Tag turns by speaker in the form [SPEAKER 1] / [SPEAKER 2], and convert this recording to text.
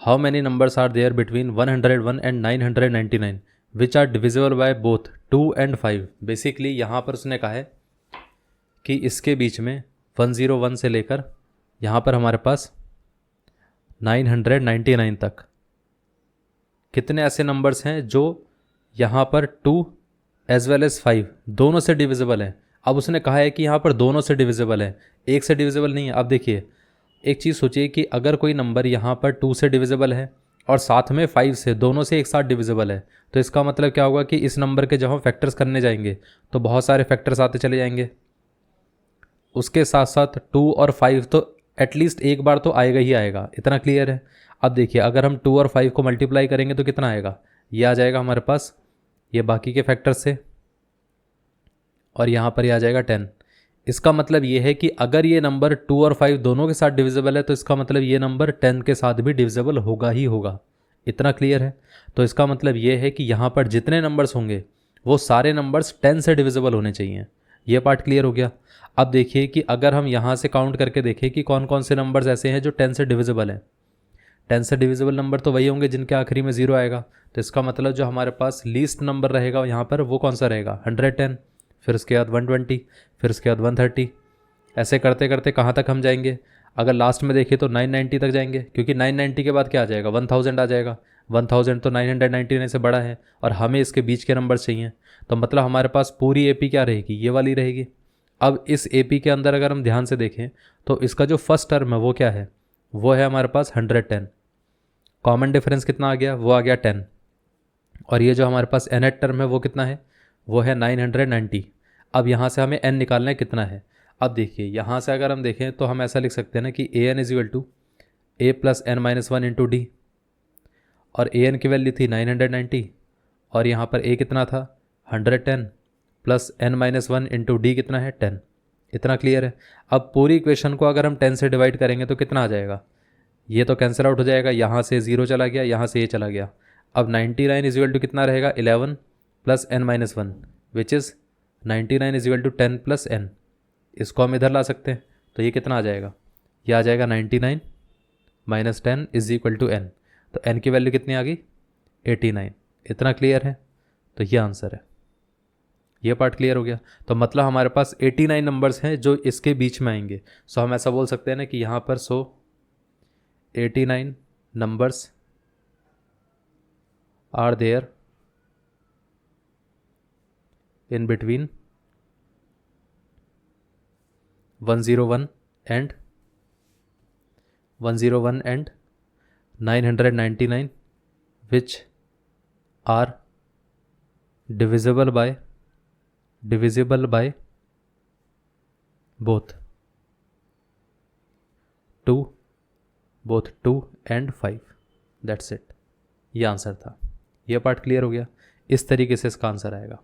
[SPEAKER 1] How many numbers are there between 101 and 999 which are divisible by both 2 and 5। Basically यहाँ पर उसने कहा है कि इसके बीच में 101 से लेकर यहाँ पर हमारे पास 999 तक कितने ऐसे नंबर्स हैं जो यहाँ पर 2 एज वेल एज 5 दोनों से डिविजिबल हैं। अब उसने कहा है कि यहाँ पर दोनों से डिविजिबल है, एक से डिविजिबल नहीं है। अब देखिए एक चीज़ सोचिए कि अगर कोई नंबर यहाँ पर 2 से डिविजिबल है और साथ में 5 से, दोनों से एक साथ डिविजिबल है, तो इसका मतलब क्या होगा कि इस नंबर के जब हम फैक्टर्स करने जाएंगे तो बहुत सारे फैक्टर्स आते चले जाएंगे। उसके साथ साथ 2 और 5 तो एटलीस्ट एक बार तो आएगा ही आएगा, इतना क्लियर है। अब देखिए अगर हम 2 और 5 को मल्टीप्लाई करेंगे तो कितना आएगा, ये आ जाएगा हमारे पास ये बाकी के फैक्टर से, और यहाँ पर ये आ जाएगा 10। इसका मतलब ये है कि अगर ये नंबर 2 और 5 दोनों के साथ डिविजिबल है तो इसका मतलब ये नंबर 10 के साथ भी डिविजिबल होगा ही होगा, इतना क्लियर है। तो इसका मतलब ये है कि यहाँ पर जितने नंबर्स होंगे वो सारे नंबर्स 10 से डिविजिबल होने चाहिए। ये पार्ट क्लियर हो गया। अब देखिए कि अगर हम यहाँ से काउंट करके देखें कि कौन कौन से नंबर्स ऐसे हैं जो 10 से डिविजिबल हैं। 10 से डिविजिबल नंबर तो वही होंगे जिनके आखिरी में 0 आएगा। तो इसका मतलब जो हमारे पास लीस्ट नंबर रहेगा यहाँ पर वो कौन सा रहेगा, 110, फिर उसके बाद 120, फिर उसके बाद 130। ऐसे करते करते कहाँ तक हम जाएंगे, अगर लास्ट में देखें तो 990 तक जाएंगे, क्योंकि 990 के बाद क्या आ जाएगा, 1000 आ जाएगा। 1000 तो 999 से बड़ा है और हमें इसके बीच के नंबर चाहिए। तो मतलब हमारे पास पूरी एपी क्या रहेगी, ये वाली रहेगी। अब इस एपी के अंदर अगर हम ध्यान से देखें तो इसका जो फर्स्ट टर्म है वो क्या है, वो है हमारे पास 110। कॉमन डिफरेंस कितना आ गया, वो आ गया 10। और ये जो हमारे पास nth टर्म है वो कितना है, वो है 990। अब यहाँ से हमें n निकालना है कितना है। अब देखिए यहाँ से अगर हम देखें तो हम ऐसा लिख सकते हैं ना कि an is equal to a plus n minus 1 into D, और an की वैल्यू थी 990 और यहाँ पर a कितना था 110 plus n minus 1 into D कितना है 10। इतना क्लियर है। अब पूरी इक्वेशन को अगर हम 10 से डिवाइड करेंगे तो कितना आ जाएगा, ये तो कैंसिल आउट हो जाएगा, यहाँ से 0 चला गया, यहाँ से ये चला गया। अब 99 इज इक्वल टू कितना रहेगा, 11 plus n minus 1 which is 99 is equal to 10 plus n। इसको हम इधर ला सकते हैं तो ये कितना आ जाएगा, ये आ जाएगा 99 minus 10 is equal to n। तो n की वैल्यू कितनी आ गई, 89। इतना क्लियर है। तो ये आंसर है, ये पार्ट क्लियर हो गया। तो मतलब हमारे पास 89 नंबर्स हैं जो इसके बीच में आएंगे। सो हम ऐसा बोल सकते हैं ना कि यहाँ पर 89 numbers are there in between 101 and 999 which are divisible by both 2 and 5। That's it, ये आंसर था। ये पार्ट क्लियर हो गया। इस तरीके से इसका आंसर आएगा।